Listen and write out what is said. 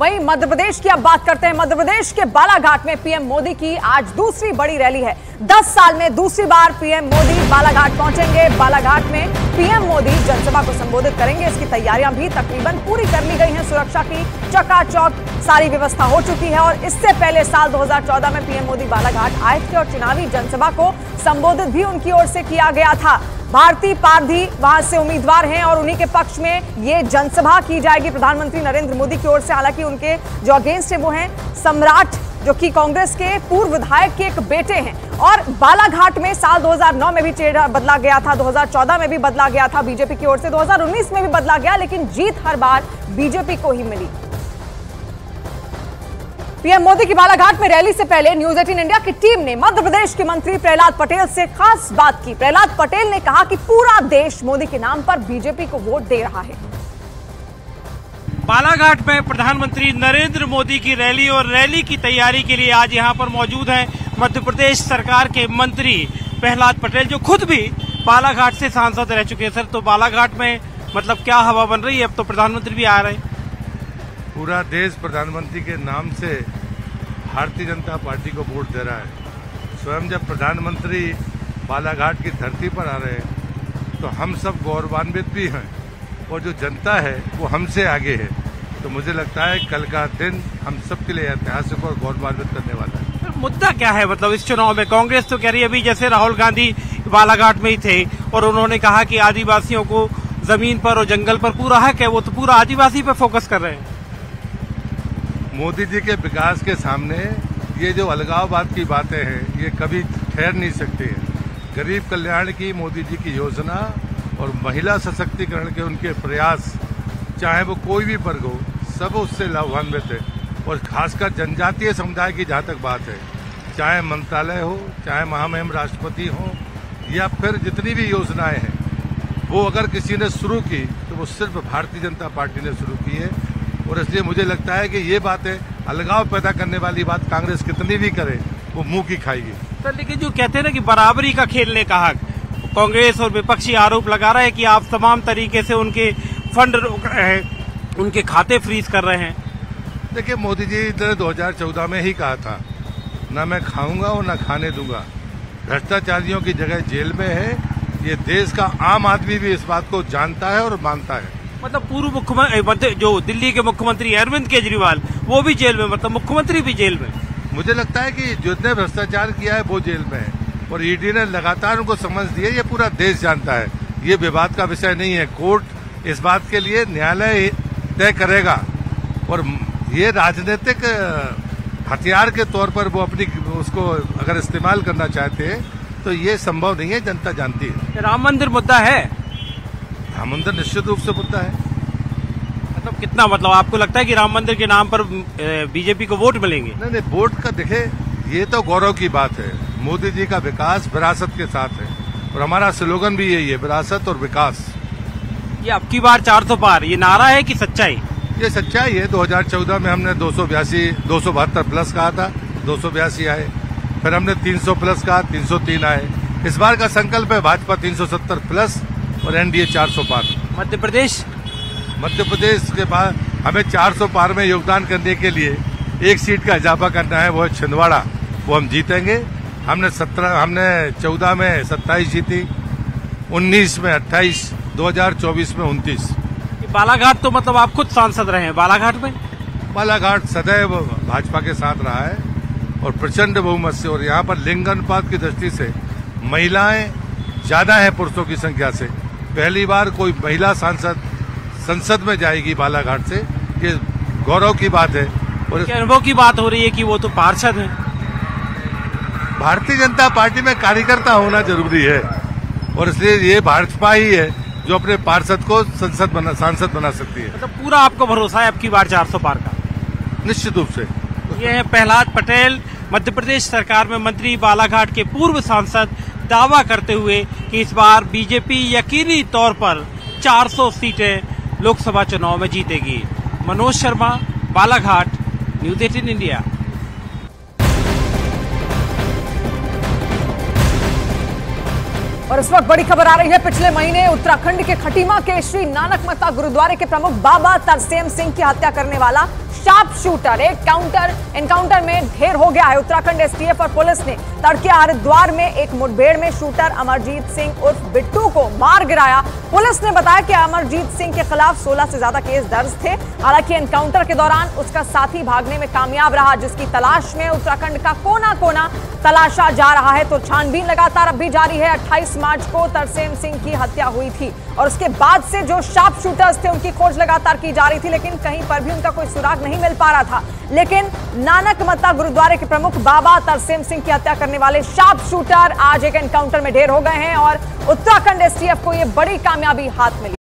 वहीं मध्य प्रदेश की अब बात करते हैं। मध्य प्रदेश के बालाघाट में पीएम मोदी की आज दूसरी बड़ी रैली है। 10 साल में दूसरी बार पीएम मोदी बालाघाट पहुंचेंगे। बालाघाट में पीएम मोदी जनसभा को संबोधित करेंगे। इसकी तैयारियां भी तकरीबन पूरी कर ली गई हैं। सुरक्षा की चकाचौंध सारी व्यवस्था हो चुकी है और इससे पहले साल 2014 में पीएम मोदी बालाघाट आए थे और चुनावी जनसभा को संबोधित भी उनकी ओर से किया गया था। भारती पारधी वहां से उम्मीदवार हैं और उन्हीं के पक्ष में ये जनसभा की जाएगी प्रधानमंत्री नरेंद्र मोदी की ओर से। हालांकि उनके जो अगेंस्ट है वो हैं सम्राट, जो कि कांग्रेस के पूर्व विधायक के एक बेटे हैं। और बालाघाट में साल 2009 में भी चेहरा बदला गया था, 2014 में भी बदला गया था बीजेपी की ओर से, 2019 में भी बदला गया, लेकिन जीत हर बार बीजेपी को ही मिली। पीएम मोदी की बालाघाट में रैली से पहले न्यूज 18 इंडिया की टीम ने मध्य प्रदेश के मंत्री प्रहलाद पटेल से खास बात की। प्रहलाद पटेल ने कहा कि पूरा देश मोदी के नाम पर बीजेपी को वोट दे रहा है। बालाघाट में प्रधानमंत्री नरेंद्र मोदी की रैली और रैली की तैयारी के लिए आज यहां पर मौजूद हैं मध्य प्रदेश सरकार के मंत्री प्रहलाद पटेल, जो खुद भी बालाघाट से सांसद रह चुके हैं। सर, तो बालाघाट में मतलब क्या हवा बन रही है? अब तो प्रधानमंत्री भी आ रहे हैं। पूरा देश प्रधानमंत्री के नाम से भारतीय जनता पार्टी को वोट दे रहा है। स्वयं जब प्रधानमंत्री बालाघाट की धरती पर आ रहे हैं तो हम सब गौरवान्वित भी हैं और जो जनता है वो हमसे आगे है। तो मुझे लगता है कल का दिन हम सब के लिए ऐतिहासिक और गौरवान्वित करने वाला है। मुद्दा क्या है मतलब इस चुनाव में? कांग्रेस तो कह रही है अभी जैसे राहुल गांधी बालाघाट में ही थे और उन्होंने कहा कि आदिवासियों को जमीन पर और जंगल पर पूरा हक है, वो तो पूरा आदिवासी पर फोकस कर रहे हैं। मोदी जी के विकास के सामने ये जो अलगाववाद की बातें हैं ये कभी ठहर नहीं सकती है। गरीब कल्याण की मोदी जी की योजना और महिला सशक्तिकरण के उनके प्रयास, चाहे वो कोई भी वर्ग हो, सब उससे लाभान्वित है। और खासकर जनजातीय समुदाय की जहाँ तक बात है, चाहे मंत्रालय हो, चाहे महामहिम राष्ट्रपति हो, या फिर जितनी भी योजनाएं हैं, वो अगर किसी ने शुरू की तो वो सिर्फ भारतीय जनता पार्टी ने शुरू की है। और इसलिए मुझे लगता है कि ये बातें अलगाव पैदा करने वाली बात कांग्रेस कितनी भी करे वो मुंह की खाएगी। सर, लेकिन जो कहते हैं ना कि बराबरी का खेलने का हक, कांग्रेस और विपक्षी आरोप लगा रहे हैं कि आप तमाम तरीके से उनके फंड रोक रहे हैं, उनके खाते फ्रीज कर रहे हैं। देखिए, मोदी जी ने 2014 में ही कहा था, ना मैं खाऊंगा और ना खाने दूंगा। भ्रष्टाचारियों की जगह जेल में है। ये देश का आम आदमी भी इस बात को जानता है और मानता है। मतलब पूर्व मुख्यमंत्री जो दिल्ली के मुख्यमंत्री अरविंद केजरीवाल, वो भी जेल में, मतलब मुख्यमंत्री भी जेल में। मुझे लगता है कि जिसने भ्रष्टाचार किया है वो जेल में है और ईडी ने लगातार उनको समझ दी है। ये पूरा देश जानता है, ये विवाद का विषय नहीं है। कोर्ट इस बात के लिए न्यायालय तय करेगा और ये राजनीतिक हथियार के तौर पर वो अपनी उसको अगर इस्तेमाल करना चाहते हैं तो ये संभव नहीं है, जनता जानती है। राम मंदिर मुद्दा है? राम मंदिर निश्चित रूप से मुद्दा है। मतलब कितना, मतलब आपको लगता है कि राम मंदिर के नाम पर बीजेपी को वोट मिलेंगे? नहीं, वोट का देखे, ये तो गौरव की बात है। मोदी जी का विकास विरासत के साथ है और हमारा स्लोगन भी यही है, विरासत और विकास। ये अब की बार 400 पार, ये नारा है कि सच्चाई? ये सच्चाई है। 2014 में हमने 272 प्लस कहा था, 282 आए। फिर हमने 300 प्लस कहा, 303 आए। इस बार का संकल्प है भाजपा 370 प्लस और एनडीए 400 पार। मध्य प्रदेश के बाद हमें 400 पार में योगदान करने के लिए एक सीट का इजाफा करना है, वो है छिंदवाड़ा। वो हम जीतेंगे। हमने 14 में 27 जीती, 19 में 28, 2024 में 29। बालाघाट तो मतलब आप खुद सांसद रहे हैं बालाघाट में? बालाघाट सदैव भाजपा के साथ रहा है और प्रचंड बहुमत से। और यहाँ पर लिंग अनुपात की दृष्टि से महिलाएं ज्यादा है पुरुषों की संख्या से। पहली बार कोई महिला सांसद संसद में जाएगी बालाघाट से, ये गौरव की बात है। और अनुभव की बात हो रही है कि वो तो पार्षद हैं। भारतीय जनता पार्टी में कार्यकर्ता होना जरूरी है और इसलिए ये भाजपा ही है जो अपने पार्षद को सांसद बना सकती है। मतलब पूरा आपको भरोसा है अब की बार 400 पार का? निश्चित रूप से। ये है प्रहलाद पटेल, मध्य प्रदेश सरकार में मंत्री, बालाघाट के पूर्व सांसद, दावा करते हुए कि इस बार बीजेपी यकीनी तौर पर 400 सीटें लोकसभा चुनाव में जीतेगी। Manoj Sharma, Balaghat, news 18 India. और इस वक्त बड़ी खबर आ रही है। पिछले महीने उत्तराखंड के खटीमा के श्री नानक मत्ता गुरुद्वारे के प्रमुख बाबा तरसेम सिंह की हत्या करने वाला शार्प शूटर एक एनकाउंटर में ढेर हो गया है। उत्तराखंड एसटीएफ और पुलिस ने तड़के हरिद्वार में एक मुठभेड़ में शूटर अमरजीत सिंह उर्फ बिट्टू को मार गिराया। पुलिस ने बताया कि अमरजीत सिंह के खिलाफ 16 से ज्यादा केस दर्ज थे। हालांकि एनकाउंटर के दौरान उसका साथी भागने में कामयाब रहा, जिसकी तलाश में उत्तराखंड का कोना कोना तलाशा जा रहा है। तो छानबीन लगातार अब भी जारी है। 28 मार्च को तरसेम सिंह की हत्या हुई थी और उसके बाद से जो शार्प शूटर्स थे उनकी खोज लगातार की जा रही थी, लेकिन कहीं पर भी उनका कोई सुराग नहीं मिल पा रहा था। लेकिन नानक मत्ता गुरुद्वारे के प्रमुख बाबा तरसेम सिंह की हत्या करने वाले शार्प शूटर आज एक एनकाउंटर में ढेर हो गए हैं और उत्तराखंड एसटीएफ को यह बड़ी कामयाबी हाथ मिली।